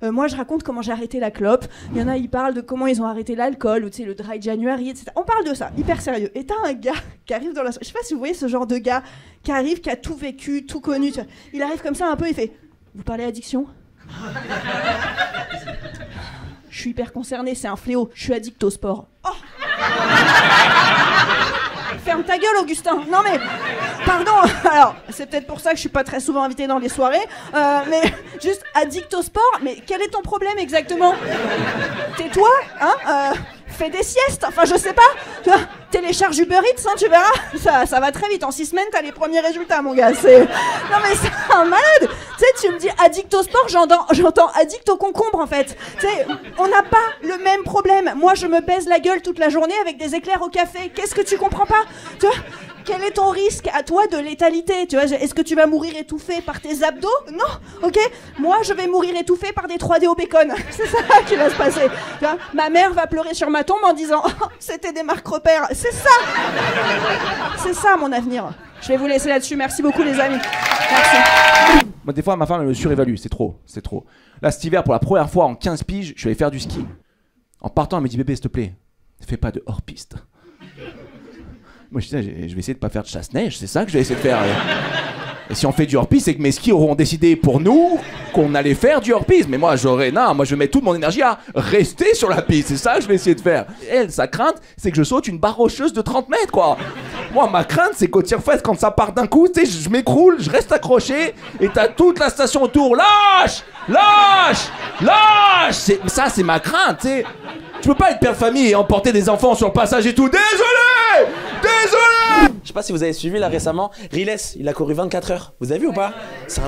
Moi, je raconte comment j'ai arrêté la clope. Il y en a, ils parlent de comment ils ont arrêté l'alcool, ou tu sais, le dry January, etc. On parle de ça, hyper sérieux. Et t'as un gars qui arrive dans la... Je sais pas si vous voyez ce genre de gars qui arrive, qui a tout vécu, tout connu. Tu vois. Il arrive comme ça un peu, il fait « Vous parlez addiction ?» Je suis hyper concerné, c'est un fléau. Je suis addict au sport. Oh. Ferme ta gueule, Augustin. Non mais, pardon. Alors, c'est peut-être pour ça que je suis pas très souvent invitée dans les soirées. Mais juste addict au sport. Mais quel est ton problème exactement? Tais-toi, hein. Fais des siestes. Enfin, je sais pas. Tu vois, télécharge Uber Eats, hein, tu verras. Ça va très vite. En 6 semaines, t'as les premiers résultats, mon gars. Non mais c'est un malade. Tu sais, tu me dis addict au sport, j'entends addict au concombre en fait. Tu sais, on n'a pas le même problème. Moi, je me baise la gueule toute la journée avec des éclairs au café. Qu'est-ce que tu comprends pas? Tu vois, quel est ton risque à toi de létalité? Tu vois, est-ce que tu vas mourir étouffé par tes abdos? Non, ok. Moi, je vais mourir étouffé par des 3D au bacon. C'est ça qui va se passer. Tu vois, ma mère va pleurer sur ma tombe en disant oh, c'était des marques repères. C'est ça mon avenir. Je vais vous laisser là-dessus. Merci beaucoup les amis. Merci. Moi, des fois, ma femme, elle me surévalue. C'est trop. Là, cet hiver, pour la première fois en 15 piges, je suis allé faire du ski. En partant, elle me dit bébé, s'il te plaît, fais pas de hors-piste. Moi, je vais essayer de pas faire de chasse-neige, c'est ça que je vais essayer de faire. Et si on fait du hors-piste, c'est que mes skis auront décidé pour nous qu'on allait faire du hors-piste. Mais moi, je vais mettre toute mon énergie à rester sur la piste. C'est ça que je vais essayer de faire. Elle, sa crainte, c'est que je saute une barre rocheuse de 30 mètres, quoi. Moi, ma crainte, c'est qu'au tir-fesse, quand ça part d'un coup, tu sais, je m'écroule, je reste accroché, et t'as toute la station autour. Lâche! Ça, c'est ma crainte, tu sais. Tu peux pas être père de famille et emporter des enfants sur le passage et tout. Désolé! Je sais pas si vous avez suivi là récemment, Riles, il a couru 24 heures. Vous avez vu ou pas?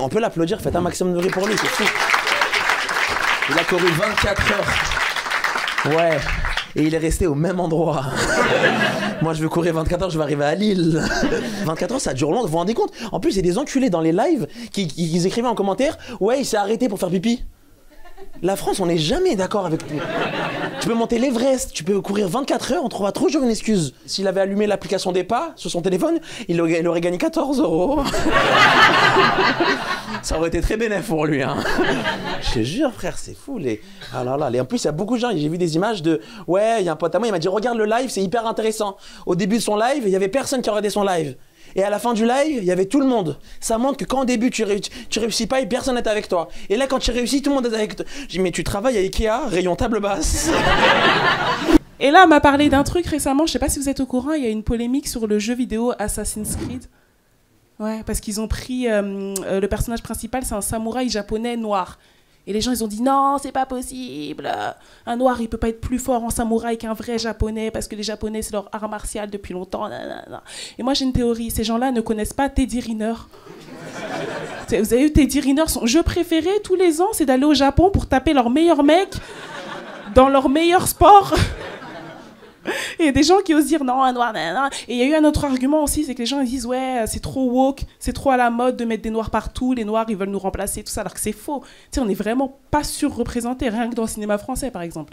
On peut l'applaudir, faites un maximum de bruit pour lui, c'est fou. Il a couru 24 heures. Ouais. Et il est resté au même endroit. Moi, je veux courir 24 heures, je vais arriver à Lille. 24 heures, ça dure longtemps, vous vous rendez compte? En plus, il y a des enculés dans les lives qui écrivaient en commentaire « Ouais, il s'est arrêté pour faire pipi ». La France, on n'est jamais d'accord avec tout. Tu peux monter l'Everest, tu peux courir 24 heures, on trouvera toujours une excuse. S'il avait allumé l'application des pas sur son téléphone, il aurait gagné 14 €. Ça aurait été très bénéfique pour lui, hein. Je te jure, frère, c'est fou. Ah là là. En plus, il y a beaucoup de gens, j'ai vu des images de... Ouais, il y a un pote à moi, il m'a dit, regarde le live, c'est hyper intéressant. Au début de son live, il y avait personne qui regardait son live. Et à la fin du live, il y avait tout le monde. Ça montre que quand au début tu réussis pas et personne n'est avec toi. Et là quand tu réussis, tout le monde est avec toi. J'ai dit mais tu travailles à Ikea, rayon table basse. Et là, on m'a parlé d'un truc récemment, je sais pas si vous êtes au courant, il y a une polémique sur le jeu vidéo Assassin's Creed. Ouais, parce qu'ils ont pris le personnage principal, c'est un samouraï japonais noir. Et les gens, ils ont dit non, c'est pas possible. Un noir, il peut pas être plus fort en samouraï qu'un vrai japonais parce que les japonais, c'est leur art martial depuis longtemps. Et moi, j'ai une théorie. Ces gens-là ne connaissent pas Teddy Riner. Vous avez vu Teddy Riner, son jeu préféré tous les ans, c'est d'aller au Japon pour taper leurs meilleurs mecs dans leur meilleur sport. Et il y a des gens qui osent dire non, un noir, nan. Et il y a eu un autre argument aussi, c'est que les gens ils disent ouais, c'est trop woke, c'est trop à la mode de mettre des noirs partout, les noirs ils veulent nous remplacer, tout ça, alors que c'est faux. Tu sais, on n'est vraiment pas surreprésenté, rien que dans le cinéma français par exemple.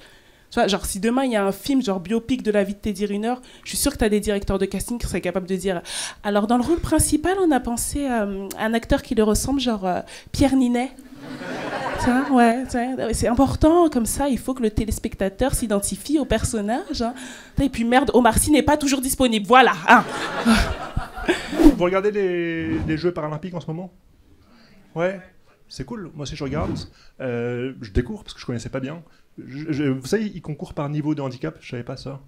Tu vois, genre si demain il y a un film genre biopic de la vie de Teddy Riner, je suis sûre que tu as des directeurs de casting qui seraient capables de dire alors dans le rôle principal, on a pensé à un acteur qui lui ressemble, genre Pierre Ninet. Ouais, c'est important, comme ça, il faut que le téléspectateur s'identifie au personnage. Hein. Et puis merde, Omar Sy n'est pas toujours disponible, voilà. Hein. Vous regardez les Jeux paralympiques en ce moment? Ouais, c'est cool, moi aussi je regarde. Je découvre parce que je connaissais pas bien. Vous savez, ils concourent par niveau de handicap, je savais pas ça.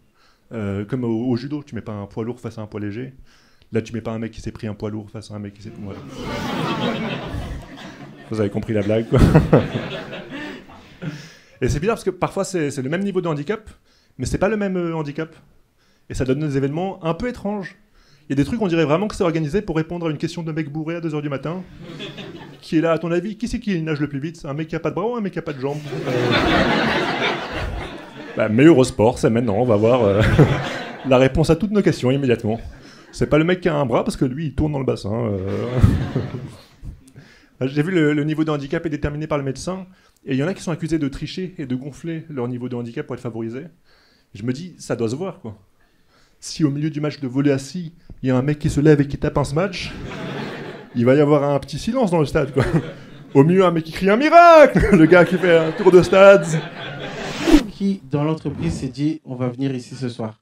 Comme au judo, tu mets pas un poids lourd face à un poids léger. Là, tu mets pas un mec qui s'est pris un poids lourd face à un mec qui s'est... Voilà. Vous avez compris la blague, quoi. Et c'est bizarre parce que parfois c'est le même niveau de handicap, mais c'est pas le même handicap. Et ça donne des événements un peu étranges. Il y a des trucs, on dirait vraiment que c'est organisé pour répondre à une question de mec bourré à 2h du matin. Qui est là, à ton avis, qui c'est qui nage le plus vite? Un mec qui a pas de bras ou un mec qui a pas de jambes? Mais Eurosport, c'est maintenant, on va voir la réponse à toutes nos questions immédiatement. C'est pas le mec qui a un bras parce que lui il tourne dans le bassin. J'ai vu le niveau de handicap est déterminé par le médecin, et il y en a qui sont accusés de tricher et de gonfler leur niveau de handicap pour être favorisés. Je me dis, ça doit se voir, quoi. Si au milieu du match de volley assis, il y a un mec qui se lève et qui tape un smash, il va y avoir un petit silence dans le stade, quoi. Au mieux, un mec qui crie un miracle. Le gars qui fait un tour de stade. Qui, dans l'entreprise, s'est dit on va venir ici ce soir?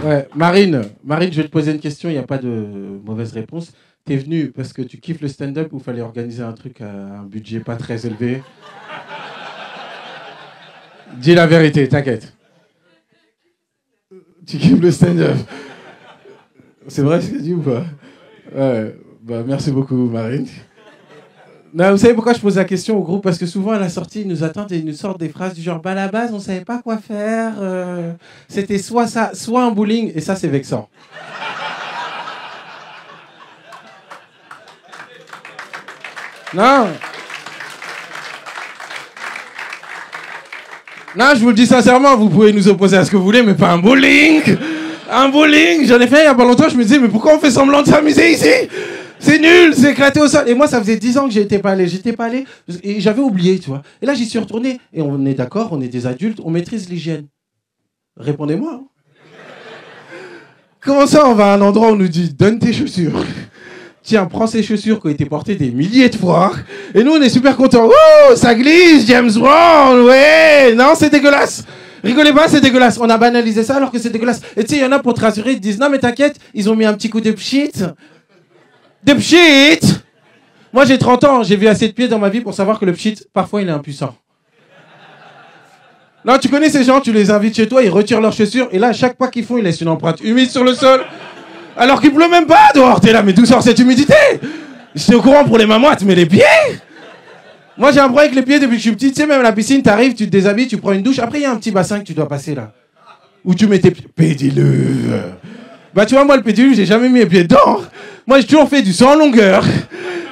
Ouais, Marine, je vais te poser une question, il n'y a pas de mauvaise réponse. T'es venue parce que tu kiffes le stand-up ou fallait organiser un truc à un budget pas très élevé? Dis la vérité, t'inquiète. Tu kiffes le stand-up? C'est vrai ce que tu dis ou pas? Ouais, bah merci beaucoup Marine. Non, vous savez pourquoi je pose la question au groupe? Parce que souvent à la sortie, ils nous attendent et ils nous sortent des phrases du genre bah à la base, on savait pas quoi faire. C'était soit ça, soit un bowling, et ça c'est vexant. Non. Non, je vous le dis sincèrement, vous pouvez nous opposer à ce que vous voulez, mais pas un bowling. Un bowling, j'en ai fait il y a pas longtemps, je me disais mais pourquoi on fait semblant de s'amuser ici? C'est nul, c'est éclaté au sol. Et moi, ça faisait 10 ans que j'étais pas allé. Et j'avais oublié, tu vois. Et là, j'y suis retourné. Et on est d'accord, on est des adultes, on maîtrise l'hygiène. Répondez-moi. Hein. Comment ça, on va à un endroit où on nous dit donne tes chaussures. Tiens, prends ces chaussures qui ont été portées des milliers de fois. Et nous, on est super contents. Oh, ça glisse, James Brown, ouais. Non, c'est dégueulasse. Rigolez pas, c'est dégueulasse. On a banalisé ça alors que c'est dégueulasse. Et tu sais, il y en a pour te rassurer, ils te disent non, mais t'inquiète, ils ont mis un petit coup de pchit. De pchit! Moi j'ai 30 ans, j'ai vu assez de pieds dans ma vie pour savoir que le pchit, parfois il est impuissant. Non, tu connais ces gens, tu les invites chez toi, ils retirent leurs chaussures, et là, à chaque pas qu'ils font, ils laissent une empreinte humide sur le sol. Alors qu'il pleut même pas dehors, t'es là, mais d'où sort cette humidité? J'étais au courant pour les mains moites, mais les pieds? Moi j'ai un problème avec les pieds depuis que je suis petit, tu sais, même à la piscine, t'arrives, tu te déshabilles, tu prends une douche, après il y a un petit bassin que tu dois passer là. Où tu mets tes pieds. Pédiluve. Bah tu vois, moi le pédiluve, j'ai jamais mis les pieds dedans. Moi, j'ai toujours fait du saut en longueur,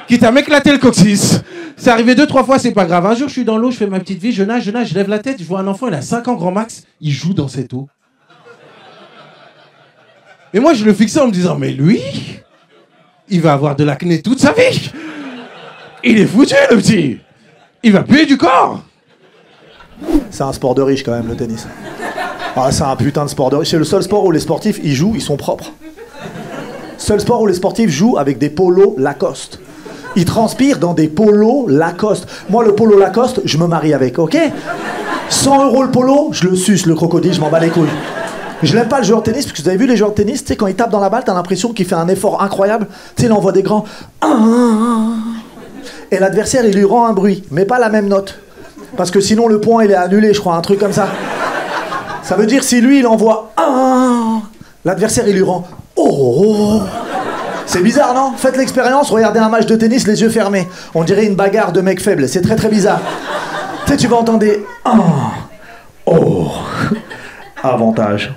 quitte à m'éclater le coccyx. C'est arrivé 2-3 fois, c'est pas grave. Un jour, je suis dans l'eau, je fais ma petite vie, je nage, je lève la tête, je vois un enfant, il a 5 ans grand max, il joue dans cette eau. Et moi, je le fixais en me disant, mais lui, il va avoir de l'acné toute sa vie. Il est foutu, le petit. Il va puer du corps. C'est un sport de riche, quand même, le tennis. Ah, c'est un putain de sport de riche. C'est le seul sport où les sportifs, ils jouent, ils sont propres. Seul sport où les sportifs jouent avec des polos Lacoste. Ils transpirent dans des polos Lacoste. Moi, le polo Lacoste, je me marie avec, ok? 100 € le polo, je le suce, le crocodile, je m'en bats les couilles. Je l'aime pas le joueur de tennis, parce que vous avez vu les joueurs de tennis, tu sais, quand il tape dans la balle, t'as l'impression qu'il fait un effort incroyable. Tu sais, il envoie des grands... Et l'adversaire, il lui rend un bruit, mais pas la même note. Parce que sinon, le point, il est annulé, je crois, un truc comme ça. Ça veut dire, si lui, il envoie... L'adversaire, il lui rend... Oh! C'est bizarre, non? Faites l'expérience, regardez un match de tennis les yeux fermés. On dirait une bagarre de mecs faibles, c'est très très bizarre. Tu sais, tu vas entendre des... Oh! Avantage.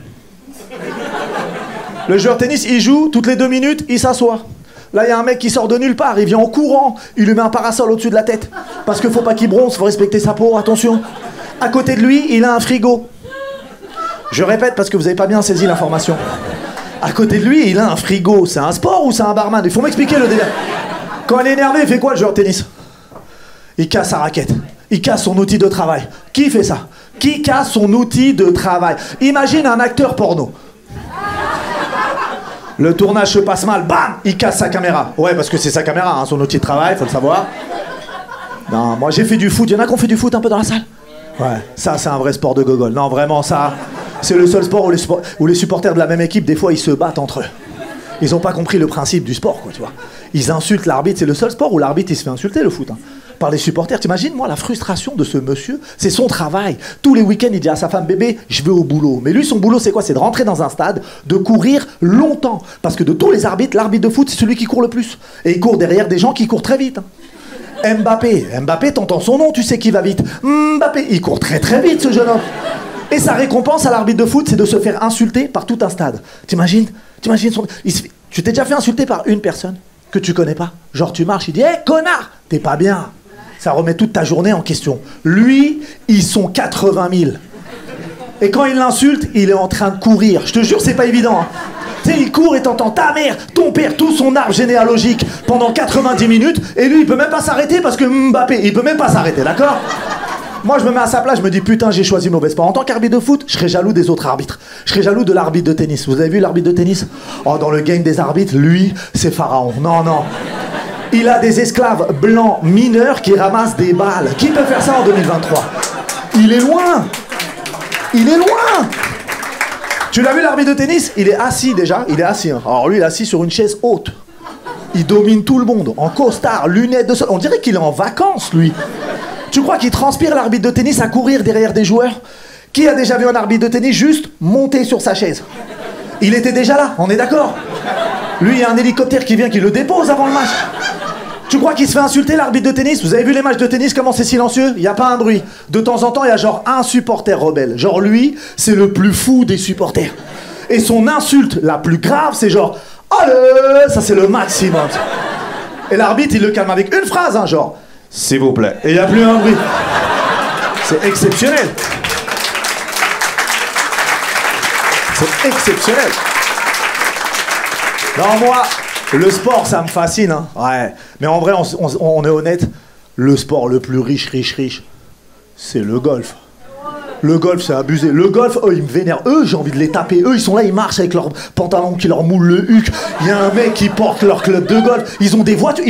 Le joueur de tennis, il joue, toutes les 2 minutes, il s'assoit. Là, il y a un mec qui sort de nulle part, il vient en courant, il lui met un parasol au-dessus de la tête. Parce qu'il faut pas qu'il bronze, faut respecter sa peau, attention. À côté de lui, il a un frigo. Je répète parce que vous avez pas bien saisi l'information. À côté de lui, il a un frigo. C'est un sport ou c'est un barman? Il faut m'expliquer le délire. Quand il est énervé, il fait quoi le joueur de tennis? Il casse sa raquette. Il casse son outil de travail. Qui fait ça? Qui casse son outil de travail? Imagine un acteur porno. Le tournage se passe mal, bam, il casse sa caméra. Ouais, parce que c'est sa caméra, hein, son outil de travail, faut le savoir. Non, moi j'ai fait du foot. Il y en a qui ont fait du foot un peu dans la salle? Ouais, ça c'est un vrai sport de gogol. Non, vraiment, ça, c'est le seul sport où les supporters de la même équipe, des fois, ils se battent entre eux. Ils ont pas compris le principe du sport, quoi, tu vois. Ils insultent l'arbitre. C'est le seul sport où l'arbitre, il se fait insulter, le foot, hein, par les supporters. T'imagines, moi, la frustration de ce monsieur, c'est son travail. Tous les week-ends, il dit à sa femme, bébé, je vais au boulot. Mais lui, son boulot, c'est quoi? C'est de rentrer dans un stade, de courir longtemps. Parce que de tous les arbitres, l'arbitre de foot, c'est celui qui court le plus. Et il court derrière des gens qui courent très vite, hein. Mbappé, t'entends son nom, tu sais qu'il va vite. Mbappé, il court très très vite, ce jeune homme. Et sa récompense à l'arbitre de foot, c'est de se faire insulter par tout un stade. T'imagines son... Tu t'es déjà fait insulter par une personne que tu connais pas? Genre tu marches, il dit « Hé, connard, t'es pas bien !» Ça remet toute ta journée en question. Lui, ils sont 80 000. Et quand il l'insulte, il est en train de courir. Je te jure, c'est pas évident, hein. Tu sais, il court et t'entends ta mère, ton père, tout son arbre généalogique pendant 90 minutes, et lui, il peut même pas s'arrêter parce que Mbappé, il peut même pas s'arrêter, d'accord? Moi, je me mets à sa place, je me dis, putain, j'ai choisi mauvais sport. En tant qu'arbitre de foot, je serais jaloux des autres arbitres. Je serais jaloux de l'arbitre de tennis. Vous avez vu l'arbitre de tennis? Oh, dans le gang des arbitres, lui, c'est Pharaon. Non. Il a des esclaves blancs mineurs qui ramassent des balles. Qui peut faire ça en 2023? Il est loin. Il est loin. Tu l'as vu l'arbitre de tennis? Il est assis déjà. Il est assis. Hein. Alors lui, il est assis sur une chaise haute. Il domine tout le monde. En costard, lunettes de soleil. On dirait qu'il est en vacances, lui. Tu crois qu'il transpire l'arbitre de tennis à courir derrière des joueurs? Qui a déjà vu un arbitre de tennis juste monter sur sa chaise? Il était déjà là, on est d'accord? Lui, il y a un hélicoptère qui vient, qui le dépose avant le match. Tu crois qu'il se fait insulter l'arbitre de tennis? Vous avez vu les matchs de tennis, comment c'est silencieux? Il n'y a pas un bruit. De temps en temps, il y a genre un supporter rebelle. Genre lui, c'est le plus fou des supporters. Et son insulte la plus grave, c'est genre « Allez !» Ça, c'est le maximum. Et l'arbitre, il le calme avec une phrase, hein, genre « S'il vous plaît ». Et il n'y a plus un bruit. C'est exceptionnel. C'est exceptionnel. Non, moi, le sport, ça me fascine. Hein. Ouais. Mais en vrai, on est honnête, le sport le plus riche, c'est le golf. Le golf, c'est abusé. Le golf, eux, ils me vénèrent. Eux, j'ai envie de les taper. Eux, ils sont là, ils marchent avec leurs pantalons qui leur moulent le huc. Il y a un mec qui porte leur club de golf. Ils ont des voitures.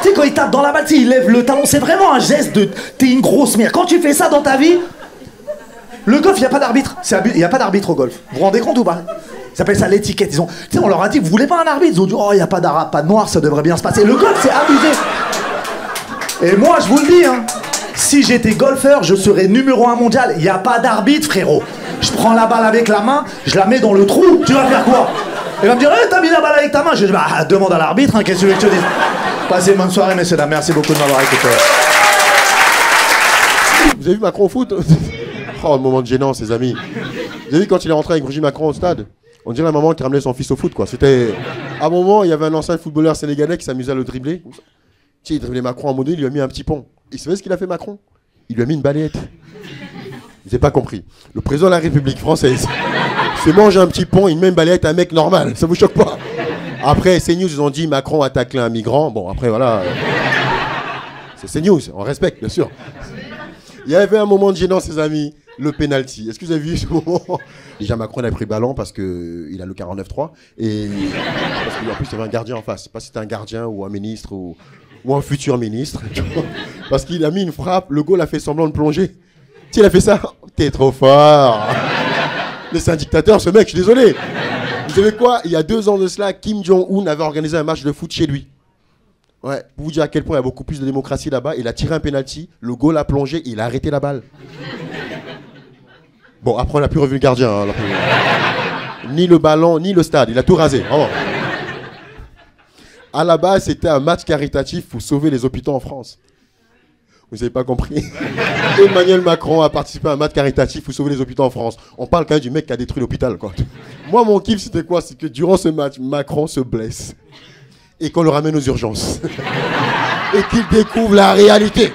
Tu sais, quand ils tapent dans la balle, ils lèvent le talon. C'est vraiment un geste de... T'es une grosse merde. Quand tu fais ça dans ta vie... Le golf, il n'y a pas d'arbitre. Il n'y a pas d'arbitre au golf. Vous vous rendez compte ou pas? Ils appellent ça l'étiquette. Tu sais, on leur a dit, vous voulez pas un arbitre? Ils ont dit, oh, il n'y a pas d'arabe, pas de noir, ça devrait bien se passer. Le golf, c'est abusé. Et moi, je vous le dis, hein, si j'étais golfeur, je serais numéro 1 mondial. Il n'y a pas d'arbitre, frérot. Je prends la balle avec la main, je la mets dans le trou. Tu vas faire quoi? Il va me dire, t'as mis la balle avec ta main. Je dis, bah, demande à l'arbitre, hein, qu'est-ce que je te dis? Passez une bonne soirée, messieurs, dames. Merci beaucoup de m'avoir écouté. Vous avez vu Macron au foot? Oh, le moment de gênance, les amis. Vous avez vu quand il est rentré avec Brigitte Macron au stade? On dirait la maman qui ramenait son fils au foot, quoi. C'était... À un moment, il y avait un ancien footballeur sénégalais qui s'amusait à le dribbler. Tu sais, il driblait Macron en modèle, il lui a mis un petit pont. Et vous savez ce qu'il a fait, Macron? Il lui a mis une balayette. Vous n'avez pas compris. Le président de la République française se mange un petit pont, il met une balayette à un mec normal. Ça vous choque pas? Après, CNews, ils ont dit Macron a taclé un migrant. Bon, après, voilà. C'est CNews, on respecte, bien sûr. Il y avait un moment de gênance, ses amis. Le penalty. Est-ce que vous avez vu ce moment? Déjà, Macron, il a pris le ballon parce qu'il a le 49-3. Et parce qu'en plus, il y avait un gardien en face. Je ne sais pas si c'était un gardien ou un ministre ou un futur ministre. Parce qu'il a mis une frappe. Le goal a fait semblant de plonger. Tu sais, il a fait ça. T'es trop fort. Mais c'est un dictateur, ce mec, je suis désolé. Vous savez quoi? Il y a 2 ans de cela, Kim Jong-un avait organisé un match de foot chez lui. Ouais, pour vous dire à quel point il y a beaucoup plus de démocratie là-bas. Il a tiré un penalty, le goal a plongé et il a arrêté la balle. Bon, après, on n'a plus revu le gardien. Hein, ni le ballon, ni le stade. Il a tout rasé. Oh. À la base, c'était un match caritatif pour sauver les hôpitaux en France. Vous n'avez pas compris? Emmanuel Macron a participé à un match caritatif pour sauver les hôpitaux en France. On parle quand même du mec qui a détruit l'hôpital, quoi. Moi, mon kiff, c'était quoi? C'est que durant ce match, Macron se blesse. Et qu'on le ramène aux urgences. Et qu'il découvre la réalité.